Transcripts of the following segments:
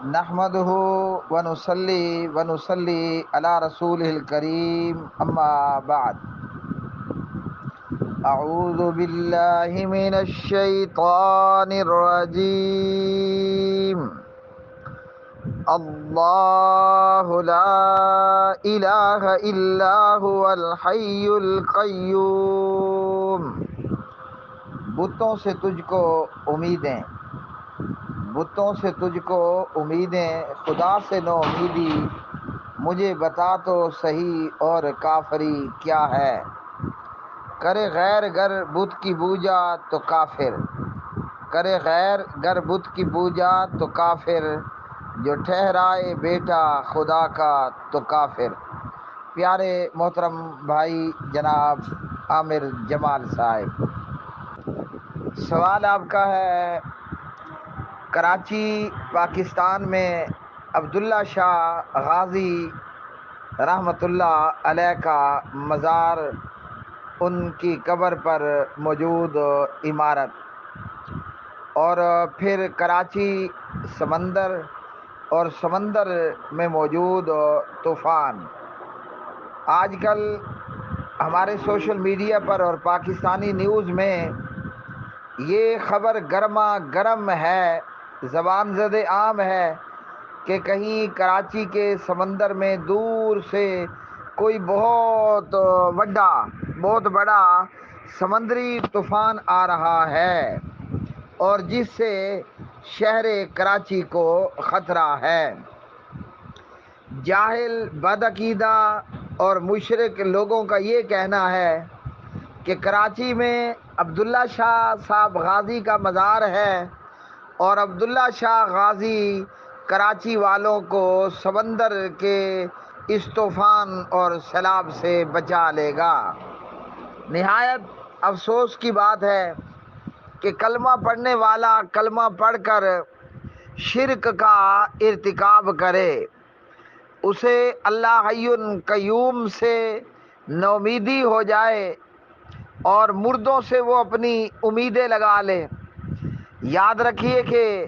نحمده ونصلي على رسوله الكريم اما بعد اعوذ بالله من الشيطان الرجيم الله لا اله الا هو الحي القيوم۔ بتوں سے تجھ کو امیدیں، بتوں سے تجھ کو امیدیں، خدا سے نو امیدی، مجھے بتا تو صحیح اور کافری کیا ہے۔ کرے غیر گر بت کی پوجا تو کافر، کرے غیر گر بت کی پوجا تو کافر، جو ٹھہرائے بیٹا خدا کا تو کافر۔ پیارے محترم بھائی جناب عامر جمال صاحب، سوال آپ کا ہے، کراچی پاکستان میں عبداللہ شاہ غازی رحمۃ اللہ علیہ کا مزار، ان کی قبر پر موجود عمارت، اور پھر کراچی سمندر اور سمندر میں موجود طوفان۔ آج کل ہمارے سوشل میڈیا پر اور پاکستانی نیوز میں یہ خبر گرما گرم ہے، زبان زد عام ہے کہ کہیں کراچی کے سمندر میں دور سے کوئی بہت بڑا سمندری طوفان آ رہا ہے، اور جس سے شہر کراچی کو خطرہ ہے۔ جاہل، بدعقیدہ اور مشرک لوگوں کا یہ کہنا ہے کہ کراچی میں عبداللہ شاہ صاحب غازی کا مزار ہے، اور عبداللہ شاہ غازی کراچی والوں کو سمندر کے اس طوفان اور سیلاب سے بچا لے گا۔ نہایت افسوس کی بات ہے کہ کلمہ پڑھنے والا کلمہ پڑھ کر شرک کا ارتکاب کرے، اسے اللہ حی قیوم سے نومیدی ہو جائے اور مردوں سے وہ اپنی امیدیں لگا لے۔ یاد رکھیے کہ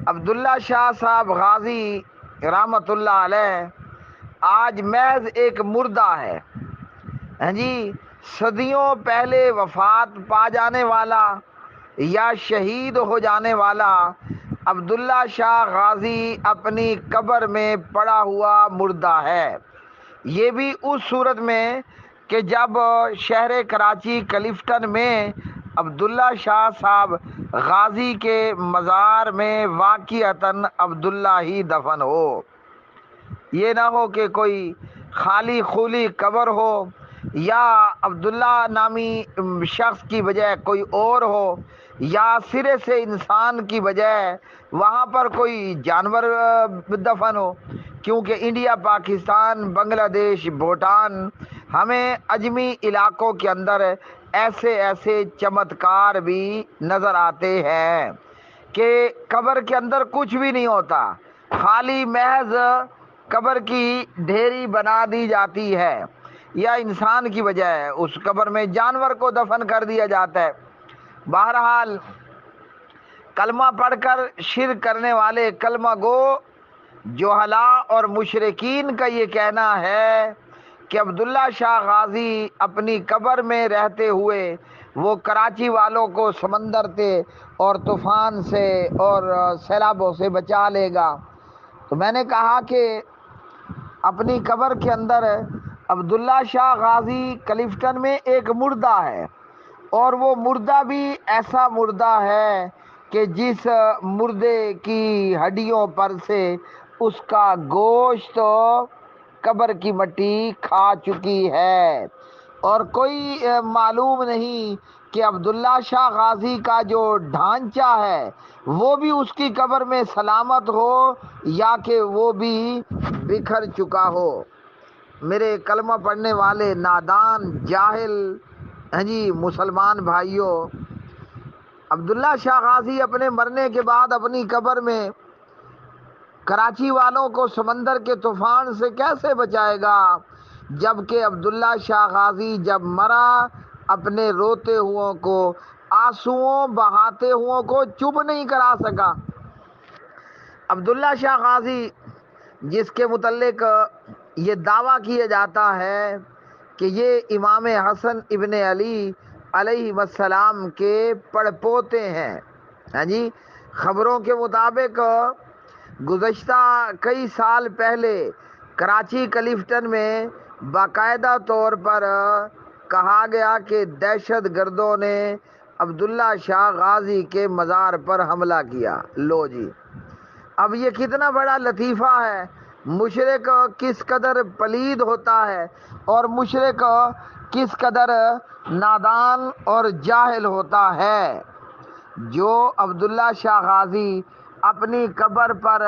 عبداللہ شاہ صاحب غازی رحمۃ اللہ علیہ آج محض ایک مردہ ہے۔ صدیوں پہلے وفات پا جانے والا یا شہید ہو جانے والا عبداللہ شاہ غازی اپنی قبر میں پڑا ہوا مردہ ہے، یہ بھی اس صورت میں کہ جب شہر کراچی کلفٹن میں عبداللہ شاہ صاحب غازی کے مزار میں واقعتاً عبداللہ ہی دفن ہو۔ یہ نہ ہو کہ کوئی خالی خولی قبر ہو، یا عبداللہ نامی شخص کی بجائے کوئی اور ہو، یا سرے سے انسان کی بجائے وہاں پر کوئی جانور دفن ہو، کیونکہ انڈیا، پاکستان، بنگلہ دیش، بھوٹان، ہمیں اجمی علاقوں کے اندر ایسے چمتکار بھی نظر آتے ہیں کہ قبر کے اندر کچھ بھی نہیں ہوتا، خالی محض قبر کی ڈھیری بنا دی جاتی ہے، یا انسان کی بجائے اس قبر میں جانور کو دفن کر دیا جاتا ہے۔ بہرحال کلمہ پڑھ کر شرک کرنے والے کلمہ گو جہلاء اور مشرکین کا یہ کہنا ہے کہ عبداللہ شاہ غازی اپنی قبر میں رہتے ہوئے وہ کراچی والوں کو سمندر سے اور طوفان سے اور سیلابوں سے بچا لے گا۔ تو میں نے کہا کہ اپنی قبر کے اندر عبداللہ شاہ غازی کلفٹن میں ایک مردہ ہے، اور وہ مردہ بھی ایسا مردہ ہے کہ جس مردے کی ہڈیوں پر سے اس کا گوشت قبر کی مٹی کھا چکی ہے، اور کوئی معلوم نہیں کہ عبداللہ شاہ غازی کا جو ڈھانچہ ہے وہ بھی اس کی قبر میں سلامت ہو یا کہ وہ بھی بکھر چکا ہو۔ میرے کلمہ پڑھنے والے نادان جاہل مسلمان بھائیوں، عبداللہ شاہ غازی اپنے مرنے کے بعد اپنی قبر میں کراچی والوں کو سمندر کے طوفان سے کیسے بچائے گا، جبکہ عبداللہ شاہ غازی جب مرا اپنے روتے ہوں کو، آنسوؤں بہاتے ہوں کو چپ نہیں کرا سکا۔ عبداللہ شاہ غازی جس کے متعلق یہ دعویٰ کیا جاتا ہے کہ یہ امام حسن ابن علی علیہ السلام کے پڑپوتے ہیں، ہاں جی، خبروں کے مطابق گزشتہ کئی سال پہلے کراچی کلفٹن میں باقاعدہ طور پر کہا گیا کہ دہشت گردوں نے عبداللہ شاہ غازی کے مزار پر حملہ کیا۔ لو جی، اب یہ کتنا بڑا لطیفہ ہے، مشرک کس قدر پلید ہوتا ہے اور مشرک کس قدر نادان اور جاہل ہوتا ہے، جو عبداللہ شاہ غازی اپنی قبر پر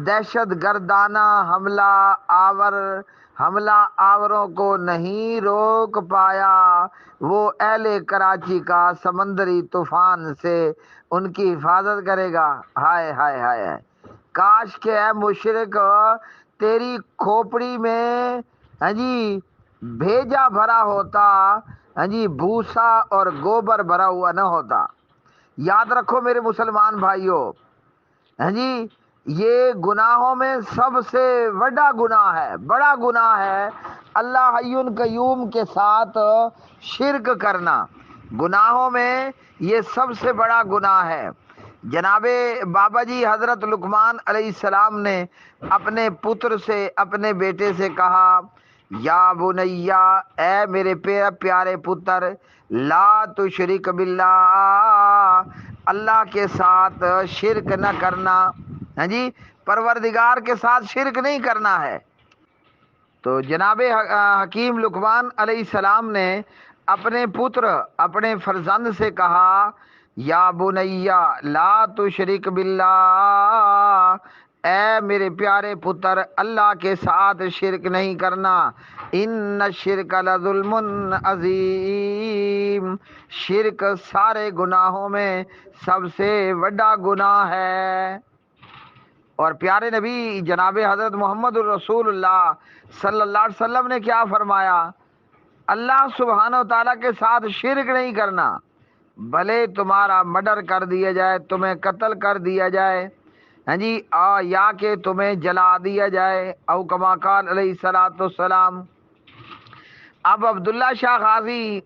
دہشت گردانہ حملہ آوروں کو نہیں روک پایا، وہ اہل کراچی کا سمندری طوفان سے ان کی حفاظت کرے گا۔ ہائے ہائے ہائے ہائے، کاش کہ اے مشرک تیری کھوپڑی میں ہاں جی بھیجا بھرا ہوتا، ہاں جی بھوسا اور گوبر بھرا ہوا نہ ہوتا۔ یاد رکھو میرے مسلمان بھائیوں، ہاں جی یہ گناہوں میں سب سے بڑا گناہ ہے اللہ حی قیوم کے ساتھ شرک کرنا۔ گناہوں میں یہ سب سے بڑا گناہ ہے۔ جناب بابا جی حضرت لقمان علیہ السلام نے اپنے پتر سے، اپنے بیٹے سے کہا، یا بنیا، اے میرے پیارے پتر، لا تشرک باللہ، اللہ کے ساتھ شرک نہ کرنا، ہاں جی پروردگار کے ساتھ شرک نہیں کرنا ہے۔ تو جناب حکیم لقمان علیہ السلام نے اپنے پتر، اپنے فرزند سے کہا، یا بنیا لا تشرک باللہ، اے میرے پیارے پتر، اللہ کے ساتھ شرک نہیں کرنا، ان الشرک لظلم عظیم، شرک سارے گناہوں میں سب سے بڑا گناہ ہے۔ اور پیارے نبی جناب حضرت محمد الرسول اللہ صلی اللہ علیہ وسلم نے کیا فرمایا؟ اللہ سبحانہ و تعالیٰ کے ساتھ شرک نہیں کرنا، بھلے تمہارا مرڈر کر دیا جائے، تمہیں قتل کر دیا جائے، ہاں جی یا کہ تمہیں جلا دیا جائے، او کما قال علیہ الصلوۃ والسلام۔ اب عبداللہ شاہ غازی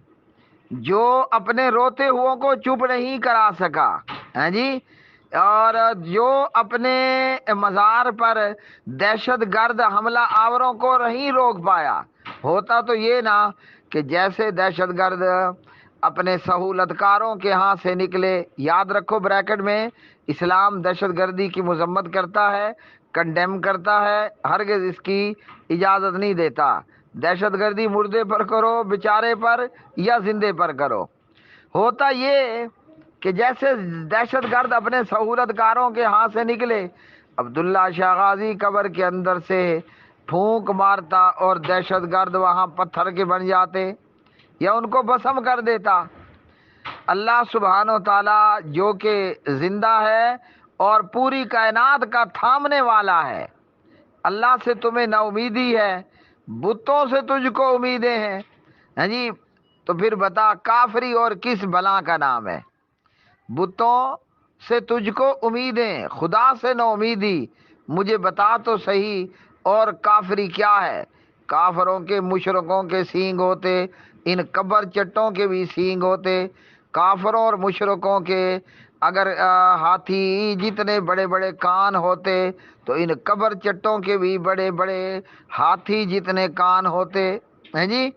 جو اپنے روتے ہوں کو چپ نہیں کرا سکا، ہاں جی، اور جو اپنے مزار پر دہشت گرد حملہ آوروں کو نہیں روک پایا، ہوتا تو یہ نا کہ جیسے دہشت گرد اپنے سہولت کاروں کے ہاں سے نکلے۔ یاد رکھو بریکٹ میں، اسلام دہشت گردی کی مذمت کرتا ہے، کنڈیم کرتا ہے، ہرگز اس کی اجازت نہیں دیتا۔ دہشت گردی مردے پر کرو، بیچارے پر، یا زندے پر کرو۔ ہوتا یہ کہ جیسے دہشت گرد اپنے سہولت کاروں کے ہاں سے نکلے، عبداللہ شاہ غازی قبر کے اندر سے پھونک مارتا اور دہشت گرد وہاں پتھر کے بن جاتے یا ان کو بسم کر دیتا۔ اللہ سبحانہ و تعالیٰ جو کہ زندہ ہے اور پوری کائنات کا تھامنے والا ہے، اللہ سے تمہیں نا امیدی ہے، بتوں سے تجھ کو امیدیں ہیں، ہاں جی، تو پھر بتا کافری اور کس بلا کا نام ہے؟ بتوں سے تجھ کو امیدیں، خدا سے نا امیدی، مجھے بتا تو صحیح، اور کافری کیا ہے؟ کافروں کے، مشرکوں کے سینگ ہوتے، ان قبر چٹوں کے بھی سینگ ہوتے۔ کافروں اور مشرکوں کے اگر ہاتھی جتنے بڑے بڑے کان ہوتے تو ان قبر چٹوں کے بھی بڑے بڑے ہاتھی جتنے کان ہوتے ہیں جی۔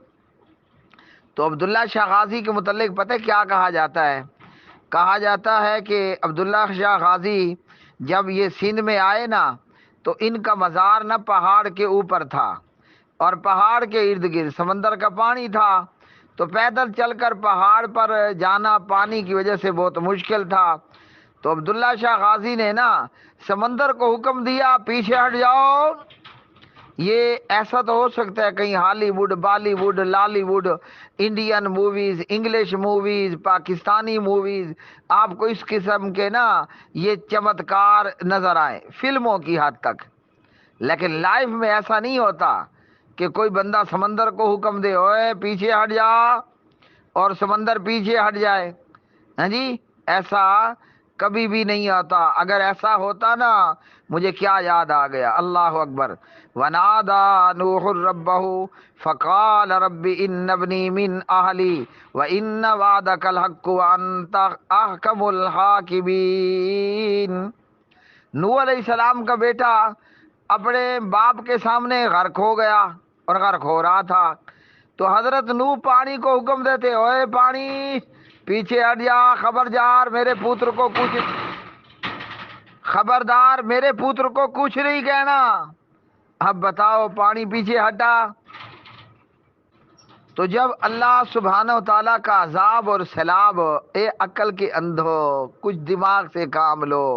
تو عبداللہ شاہ غازی کے متعلق پتہ کیا کہا جاتا ہے؟ کہا جاتا ہے کہ عبداللہ شاہ غازی جب یہ سندھ میں آئے نا تو ان کا مزار نہ پہاڑ کے اوپر تھا اور پہاڑ کے ارد گرد سمندر کا پانی تھا، تو پیدل چل کر پہاڑ پر جانا پانی کی وجہ سے بہت مشکل تھا۔ تو عبداللہ شاہ غازی نے نا سمندر کو حکم دیا، پیچھے ہٹ جاؤ۔ یہ ایسا تو ہو سکتا ہے کہیں Hollywood, Bollywood, Lollywood, Indian movies, English movies, Pakistani movies, آپ کو اس قسم کے نا یہ چمتکار نظر آئے فلموں کی حد تک، لیکن لائف میں ایسا نہیں ہوتا کہ کوئی بندہ سمندر کو حکم دے، اوے پیچھے ہٹ جا، اور سمندر پیچھے ہٹ جائے، ہاں جی، ایسا کبھی بھی نہیں آتا. اگر ایسا ہوتا نا مجھے کیا یاد آ گیا. اللہ اکبر. ونادى نوح ربه فقال رب ان ابني من اهلي وان وعدك الحق وانت احكم الحاكمين. نوح علیہ السلام کا بیٹا اپنے باپ کے سامنے غرق ہو گیا اور غرق ہو رہا تھا. تو حضرت نوح پانی کو حکم دیتے, اوے پانی پیچھے ہٹ جا, خبردار میرے پوتر کو کچھ خبردار میرے پوتر کو کچھ نہیں کہنا. اب بتاؤ پانی پیچھے ہٹا. تو جب اللہ سبحانہ و تعالیٰ کا عذاب اور سیلاب, اے عقل کے اندھو کچھ دماغ سے کام لو.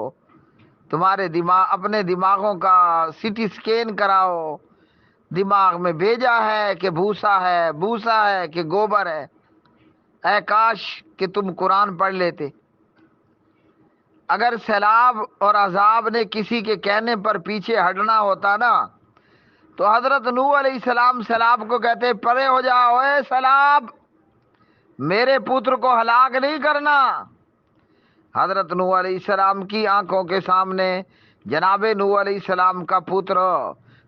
تمہارے دماغ اپنے دماغوں کا سٹی سکین کراؤ. دماغ میں بھیجا ہے کہ بھوسا ہے, بھوسا ہے کہ گوبر ہے. اے کاش کہ تم قرآن پڑھ لیتے. اگر سیلاب اور عذاب نے کسی کے کہنے پر پیچھے ہٹنا ہوتا نا تو حضرت نوح علیہ السلام سیلاب کو کہتے پرے ہو جاؤ, اے سیلاب میرے پتر کو ہلاک نہیں کرنا. حضرت نوح علیہ السلام کی آنکھوں کے سامنے جناب نوح علیہ السلام کا پتر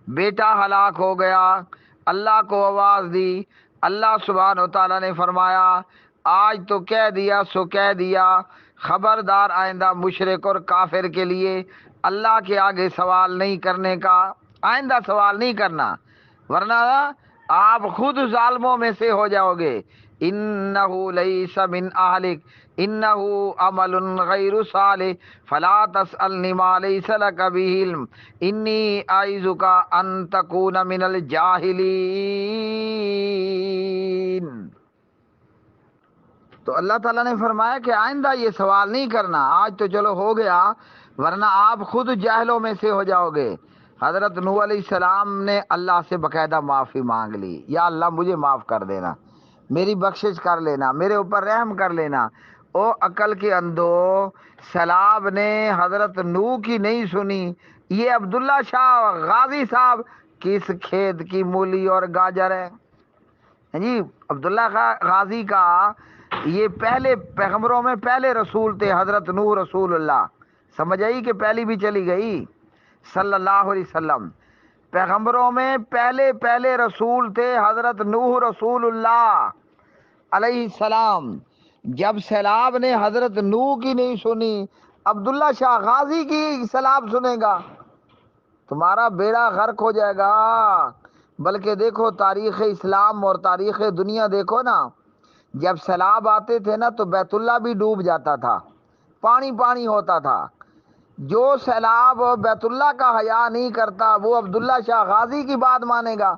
بیٹا ہلاک ہو گیا. اللہ کو آواز دی. اللہ سبحانہ و تعالیٰ نے فرمایا آج تو کہہ دیا سو کہہ دیا, خبردار آئندہ مشرک اور کافر کے لیے اللہ کے آگے سوال نہیں کرنے کا, آئندہ سوال نہیں کرنا ورنہ آپ خود ظالموں میں سے ہو جاؤ گے. انہ لیس من اہلک انہ عمل غیر صالح فلا تسألنی ما لیس لک بہ علم انی اعظک ان تکون من الجاہلین. تو اللہ تعالیٰ نے فرمایا کہ آئندہ یہ سوال نہیں کرنا, آج تو چلو ہو گیا ورنہ آپ خود جاہلوں میں سے ہو جاؤ گے. حضرت نوح علیہ السلام نے اللہ سے باقاعدہ معافی مانگ لی, یا اللہ مجھے معاف کر دینا, میری بخشش کر لینا, میرے اوپر رحم کر لینا. او عقل کے اندھو, سیلاب نے حضرت نوح کی نہیں سنی. یہ عبداللہ شاہ غازی صاحب کس کھیت کی مولی اور گاجر ہے جی. عبداللہ غازی کا یہ پہلے پیغمبروں میں پہلے رسول تھے حضرت نوح رسول اللہ. سمجھ آئی کہ پہلی بھی چلی گئی صلی اللہ علیہ وسلم. پیغمبروں میں پہلے رسول تھے حضرت نوح رسول اللہ علیہ السلام. جب سیلاب نے حضرت نوح کی نہیں سنی, عبداللہ شاہ غازی کی سیلاب سنے گا, تمہارا بیڑا غرق ہو جائے گا. بلکہ دیکھو تاریخ اسلام اور تاریخ دنیا دیکھو نا, جب سیلاب آتے تھے نا تو بیت اللہ بھی ڈوب جاتا تھا, پانی پانی ہوتا تھا. جو سیلاب بیت اللہ کا حیا نہیں کرتا وہ عبداللہ شاہ غازی کی بات مانے گا.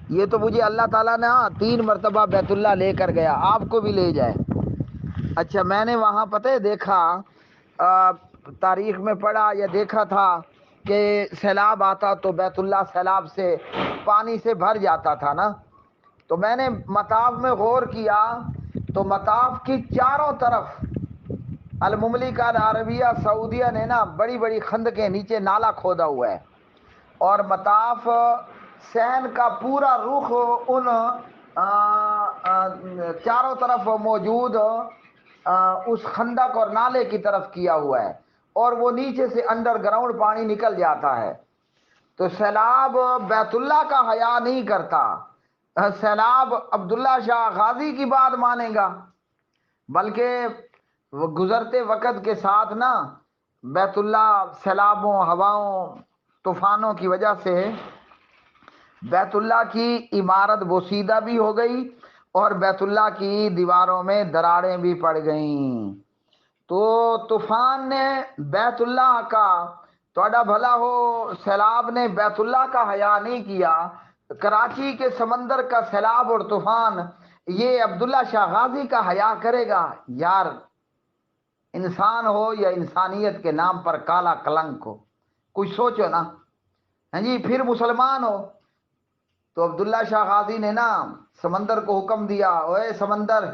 یہ تو مجھے اللہ تعالیٰ نے 3 مرتبہ بیت اللہ لے کر گیا, آپ کو بھی لے جائے. اچھا میں نے وہاں پتہ دیکھا, تاریخ میں پڑھا یا دیکھا تھا کہ سیلاب آتا تو بیت اللہ سیلاب سے پانی سے بھر جاتا تھا نا. تو میں نے مطاف میں غور کیا تو مطاف کی چاروں طرف المملکہ العربیہ سعودیہ نے نا بڑی بڑی خندقیں نیچے نالا کھودا ہوا ہے, اور مطاف سین کا پورا رخ ان چاروں طرف موجود اس خندق اور نالے کی طرف کیا ہوا ہے, اور وہ نیچے سے انڈر گراؤنڈ پانی نکل جاتا ہے. تو سیلاب بیت اللہ کا حیا نہیں کرتا, سیلاب عبداللہ شاہ غازی کی بات مانے گا. بلکہ وہ گزرتے وقت کے ساتھ نا بیت اللہ سیلابوں, ہواؤں, طوفانوں کی وجہ سے بیت اللہ کی عمارت بوسیدہ بھی ہو گئی اور بیت اللہ کی دیواروں میں دراڑیں بھی پڑ گئیں. تو طوفان نے بیت اللہ کا, تھوڑا بھلا ہو, سیلاب نے بیت اللہ کا حیا نہیں کیا. کراچی کے سمندر کا سیلاب اور طوفان یہ عبداللہ شاہ غازی کا حیا کرے گا؟ یار انسان ہو یا انسانیت کے نام پر کالا کلنک ہو, کچھ سوچو نا. ہاں جی, پھر مسلمان ہو تو عبداللہ شاہ غازی نے نا سمندر کو حکم دیا, اوے سمندر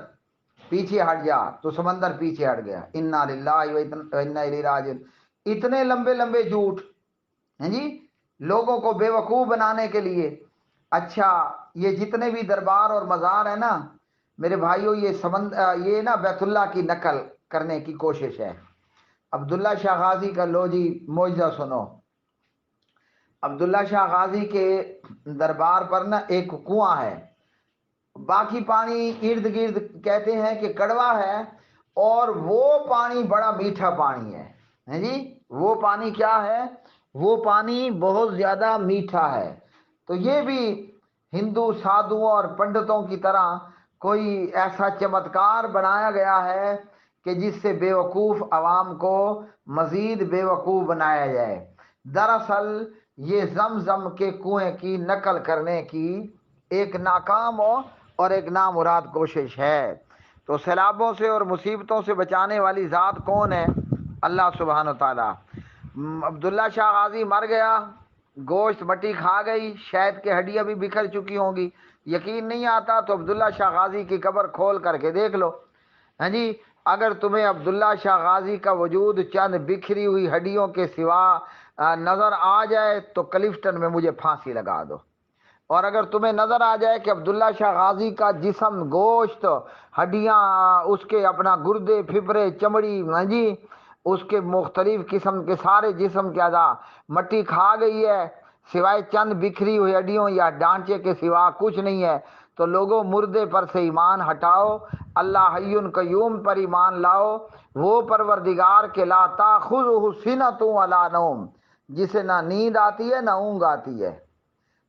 پیچھے ہٹ جا, تو سمندر پیچھے ہٹ گیا. انا للہ و انا الیہ راجعون. اتنے لمبے لمبے جھوٹ ہیں جی لوگوں کو بے وقوف بنانے کے لیے. اچھا یہ جتنے بھی دربار اور مزار ہیں نا میرے بھائیوں, یہ نا بیت اللہ کی نقل کرنے کی کوشش ہے۔ عبداللہ شاہ غازی کا لو جی معجزہ سنو۔ عبداللہ شاہ غازی کے دربار پر نا ایک کنواں ہے، باقی پانی ارد گرد کہتے ہیں کہ کڑوا ہے، اور وہ پانی بڑا میٹھا پانی ہے جی۔ وہ پانی کیا ہے؟ وہ پانی بہت زیادہ میٹھا ہے۔ تو یہ بھی ہندو سادھوؤں اور پنڈتوں کی طرح کوئی ایسا چمتکار بنایا گیا ہے کہ جس سے بیوقوف عوام کو مزید بیوقوف بنایا جائے۔ دراصل یہ زمزم کے کنویں کی نقل کرنے کی ایک ناکام اور ایک نامراد کوشش ہے۔ تو سیلابوں سے اور مصیبتوں سے بچانے والی ذات کون ہے؟ اللہ سبحانہ و تعالیٰ۔ عبداللہ شاہ غازی مر گیا، گوشت مٹی کھا گئی، شاید کہ ہڈیاں بھی بکھر چکی ہوں گی۔ یقین نہیں آتا تو عبداللہ شاہ غازی کی قبر کھول کر کے دیکھ لو، ہاں جی۔ اگر تمہیں عبداللہ شاہ غازی کا وجود چند بکھری ہوئی ہڈیوں کے سوا نظر آ جائے تو کلفٹن میں مجھے پھانسی لگا دو۔ اور اگر تمہیں نظر آ جائے کہ عبداللہ شاہ غازی کا جسم، گوشت، ہڈیاں، اس کے اپنا گردے، پھپھڑے، چمڑی، ہاں جی، اس کے مختلف قسم کے سارے جسم کے اعضاء مٹی کھا گئی ہے، سوائے چند بکھری ہوئی ہڈیوں یا ڈانچے کے سوا کچھ نہیں ہے، تو لوگوں مردے پر سے ایمان ہٹاؤ، اللہ حی قیوم پر ایمان لاؤ، وہ پروردگار کے لا تاخذہ سنۃ ولا نوم، جسے نہ نیند آتی ہے نہ اونگ آتی ہے۔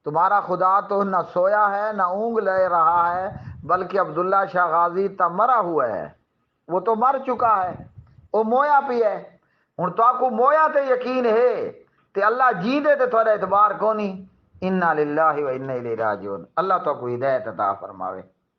تمہارا خدا تو نہ سویا ہے نہ اونگ لے رہا ہے، بلکہ عبداللہ شاہ غازی تو مرا ہوا ہے، وہ تو مر چکا ہے، وہ مویا پی ہے۔ ہن تو آپ کو مویا تے یقین ہے تے اللہ جی دے تے تھوڑا اعتبار کونی۔ انا للہ و انا الیہ راجعون۔ اللہ تو کو ہدایت عطا فرماوے۔